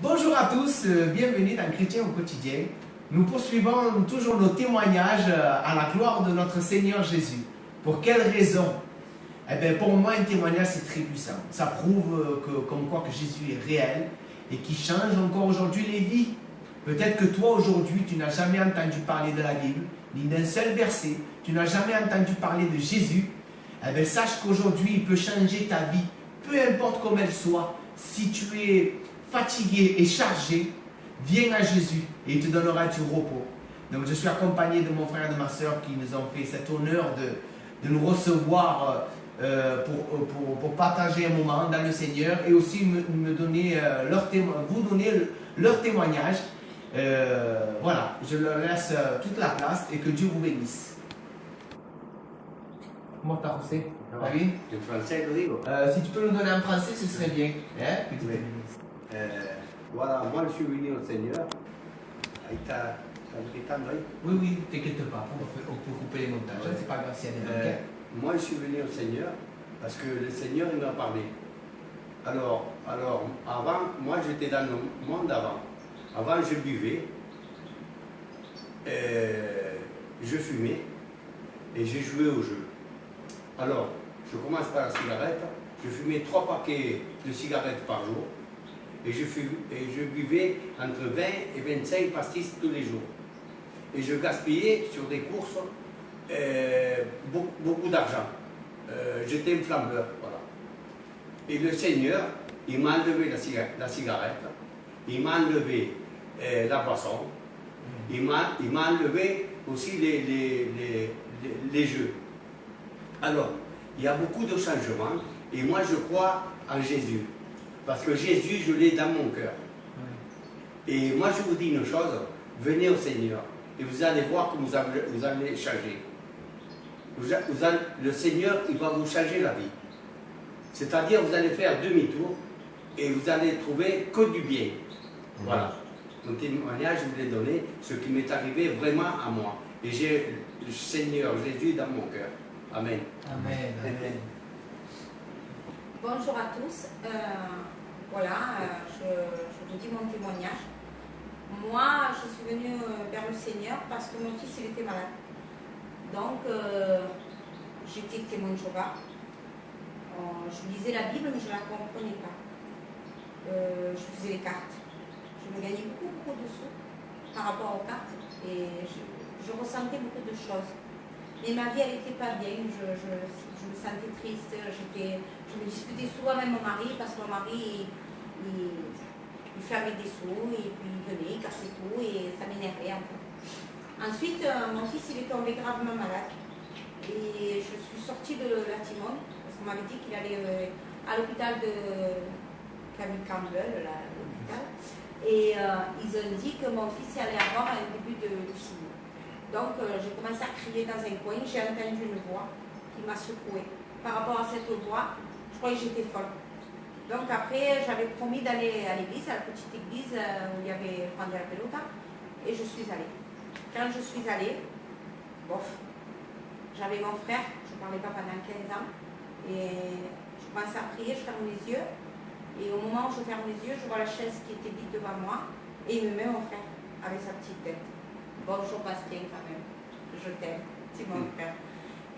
Bonjour à tous, bienvenue dans Chrétien au quotidien. Nous poursuivons toujours nos témoignages à la gloire de notre Seigneur Jésus. Pour quelle raison? Eh bien, pour moi, un témoignage, c'est très puissant. Ça prouve comme quoi que Jésus est réel et qui change encore aujourd'hui les vies. Peut-être que toi, aujourd'hui, tu n'as jamais entendu parler de la Bible, ni d'un seul verset. Tu n'as jamais entendu parler de Jésus. Eh bien, sache qu'aujourd'hui, il peut changer ta vie, peu importe comment elle soit. Si tu es fatigué et chargé, viens à Jésus et il te donnera du repos. Donc je suis accompagné de mon frère et de ma soeur qui nous ont fait cet honneur de nous recevoir pour partager un moment dans le Seigneur et aussi me donner vous donner leur témoignage. Voilà, je leur laisse toute la place et que Dieu vous bénisse. Comment t'as José? Ah oui? En français, lo digo. Si tu peux nous donner en français, ce serait bien. Hein? Que Dieu te Oui. bénisse. Voilà, moi je suis venu au Seigneur. Ahí está gritando ahí. Oui, oui, t'inquiète pas, on peut couper les montages, c'est pas grave s'il y a des manquets. Moi je suis venu au Seigneur parce que le Seigneur il m'a parlé. Alors, avant, moi j'étais dans le monde avant. Avant je buvais, je fumais et j'ai joué au jeu. Alors, je commence par la cigarette, je fumais 3 paquets de cigarettes par jour. Et je buvais entre 20 et 25 pastilles tous les jours. Et je gaspillais sur des courses beaucoup d'argent. J'étais un flambeur, voilà. Et le Seigneur, il m'a enlevé la cigarette, il m'a enlevé la boisson, il m'a enlevé aussi les jeux. Alors, il y a beaucoup de changements et moi je crois en Jésus. Parce que Jésus, je l'ai dans mon cœur. Et moi, je vous dis une chose, venez au Seigneur et vous allez voir que vous allez changer. Le Seigneur, il va vous changer la vie. C'est-à-dire, vous allez faire demi-tour et vous allez trouver que du bien. Voilà. Mon témoignage, je vous l'ai donné, ce qui m'est arrivé vraiment à moi. Et j'ai le Seigneur Jésus dans mon cœur. Amen. Amen, amen. Bonjour à tous, je vous dis mon témoignage. Moi, je suis venue vers le Seigneur parce que mon fils il était malade. Donc, j'étais témoin de Jéhovah. Je lisais la Bible, mais je ne la comprenais pas. Je faisais les cartes. Je me gagnais beaucoup de sous par rapport aux cartes et je ressentais beaucoup de choses. Mais ma vie, elle n'était pas bien. Je me sentais triste. Je me disputais souvent avec mon mari parce que mon mari, il fermait des sous et puis il venait, il cassait tout et ça m'énervait un peu. Ensuite, mon fils, il est tombé gravement malade. Et je suis sortie de la Timone parce qu'on m'avait dit qu'il allait à l'hôpital de Camille Campbell, l'hôpital. Et ils ont dit que mon fils allait avoir un début de leucémie. Donc, j'ai commencé à crier dans un coin, j'ai entendu une voix qui m'a secouée. Par rapport à cette voix, je croyais que j'étais folle. Donc après, j'avais promis d'aller à l'église, à la petite église où il y avait Juan de la Pelota, et je suis allée. Quand je suis allée, j'avais mon frère, je ne parlais pas pendant 15 ans, et je commençais à prier, je ferme les yeux, et au moment où je ferme les yeux, je vois la chaise qui était vide devant moi, et il me met mon frère avec sa petite tête. Bonjour Bastien quand même, je t'aime, c'est mon frère.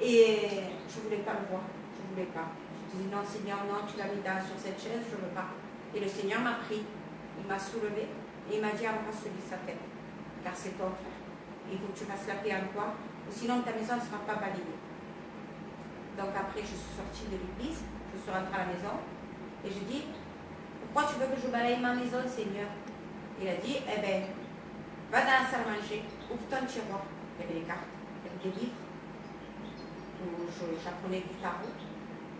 Et je ne voulais pas le voir, je ne voulais pas. Je disais non Seigneur, non, tu l'as mis sur cette chaise, je ne veux pas. Et le Seigneur m'a pris, il m'a soulevé et il m'a dit embrasse-lui sa tête, car c'est ton frère. Il faut que tu fasses la paix en toi, ou sinon ta maison ne sera pas balayée. Donc après je suis sortie de l'église, je suis rentrée à la maison et je dis pourquoi tu veux que je balaye ma maison Seigneur? Il a dit eh bien, va dans la salle à manger, ouvre ton tiroir. Il y avait des cartes, il y avait des livres, où j'apprenais du tarot.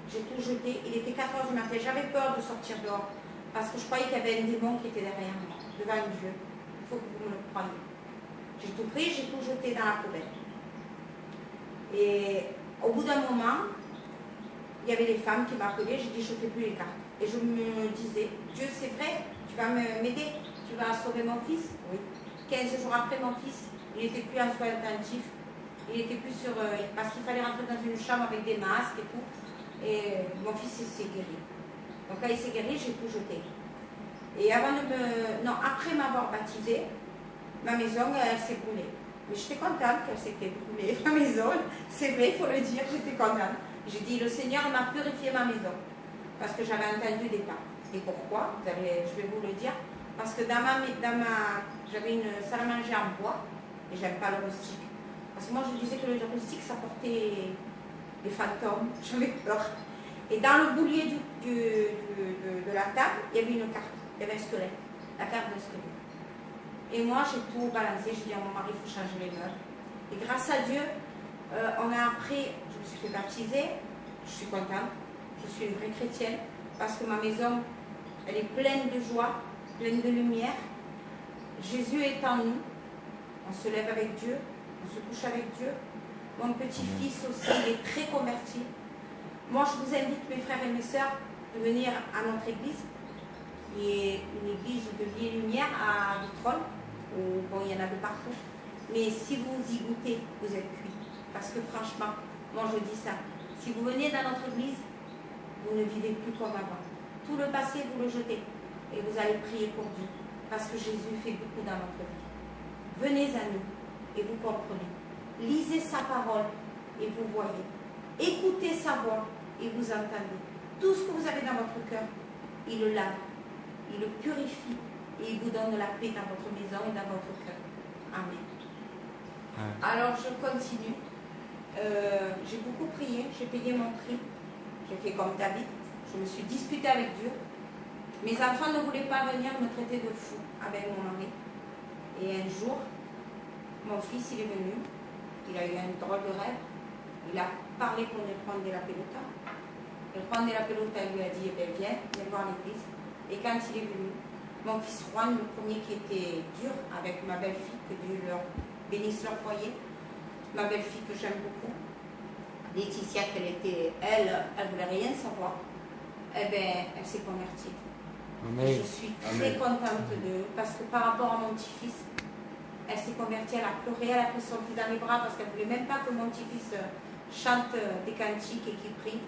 J'ai tout jeté, il était 4 h du matin, j'avais peur de sortir dehors, parce que je croyais qu'il y avait un démon qui était derrière moi, devant Dieu. Il faut que vous me le preniez. J'ai tout pris, j'ai tout jeté dans la poubelle. Et au bout d'un moment, il y avait des femmes qui m'appelaient, j'ai dit je ne fais plus les cartes. Et je me disais, Dieu c'est vrai, tu vas m'aider, tu vas sauver mon fils. Oui. 15 jours après, mon fils, il n'était plus en soins intensifs. Il n'était plus sur... parce qu'il fallait rentrer dans une chambre avec des masques et tout. Et mon fils s'est guéri. Donc quand il s'est guéri, j'ai tout jeté. Et après m'avoir baptisée, ma maison, elle s'est brûlée. Mais j'étais contente qu'elle s'était brûlée, ma maison. C'est vrai, il faut le dire, j'étais contente. J'ai dit, le Seigneur m'a purifié ma maison. Parce que j'avais entendu des pas. Et pourquoi? Je vais vous le dire. Parce que j'avais une salle à manger en bois. Et j'aime pas le rustique. Parce que moi, je disais que le rustique, ça portait des fantômes. J'avais peur. Et dans le boulier de la table, il y avait une carte. Il y avait un squelette. La carte d'un squelette. Et moi, j'ai tout balancé. J'ai dit à mon mari, il faut changer les meubles. Et grâce à Dieu, je me suis fait baptiser. Je suis contente. Je suis une vraie chrétienne. Parce que ma maison, elle est pleine de joie, pleine de lumière. Jésus est en nous. On se lève avec Dieu. On se couche avec Dieu. Mon petit-fils aussi, il est très converti. Moi, je vous invite, mes frères et mes sœurs, de venir à notre église, qui est une église de vie et lumière à Vitrolles, où bon, il y en a de partout. Mais si vous y goûtez, vous êtes cuits. Parce que franchement, moi je dis ça, si vous venez dans notre église, vous ne vivez plus comme avant. Tout le passé, vous le jetez. Et vous allez prier pour Dieu. Parce que Jésus fait beaucoup dans notre vie. Venez à nous et vous comprenez. Lisez sa parole et vous voyez. Écoutez sa voix et vous entendez. Tout ce que vous avez dans votre cœur, il le lave, il le purifie et il vous donne la paix dans votre maison et dans votre cœur. Amen. Alors je continue. J'ai beaucoup prié, j'ai payé mon prix. J'ai fait comme David. Je me suis disputée avec Dieu. Mes enfants ne voulaient pas venir me traiter de fou avec mon mari. Et un jour, mon fils il est venu. Il a eu un drôle de rêve. Il a parlé pour le Juan de la Pelota. Le Juan de la Pelota lui a dit, eh bien, viens voir l'église. Et quand il est venu, mon fils Juan, le premier qui était dur avec ma belle-fille, que Dieu leur bénisse leur foyer, ma belle-fille que j'aime beaucoup, Laetitia, elle voulait rien savoir, eh bien, elle s'est convertie. Et je suis très contente d'eux, parce que par rapport à mon petit-fils, elle s'est convertie, elle a pleuré, elle a pris son fils dans les bras, parce qu'elle ne voulait même pas que mon petit-fils chante des cantiques et qu'il prie.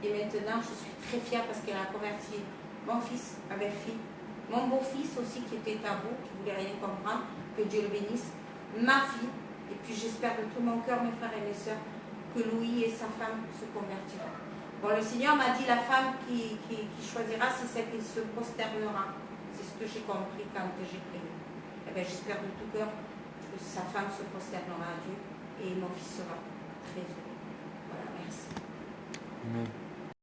Et maintenant, je suis très fière parce qu'elle a converti mon fils, ma belle-fille, mon beau-fils aussi qui était tabou, qui ne voulait rien comprendre, que Dieu le bénisse, ma fille, et puis j'espère de tout mon cœur, mes frères et mes sœurs, que Louis et sa femme se convertiront. Bon, le Seigneur m'a dit la femme qui choisira, c'est celle qui se prosternera. C'est ce que j'ai compris quand j'ai prié. Eh bien, j'espère de tout cœur que sa femme se prosternera à Dieu et mon fils sera très heureux. Voilà, merci. Amen.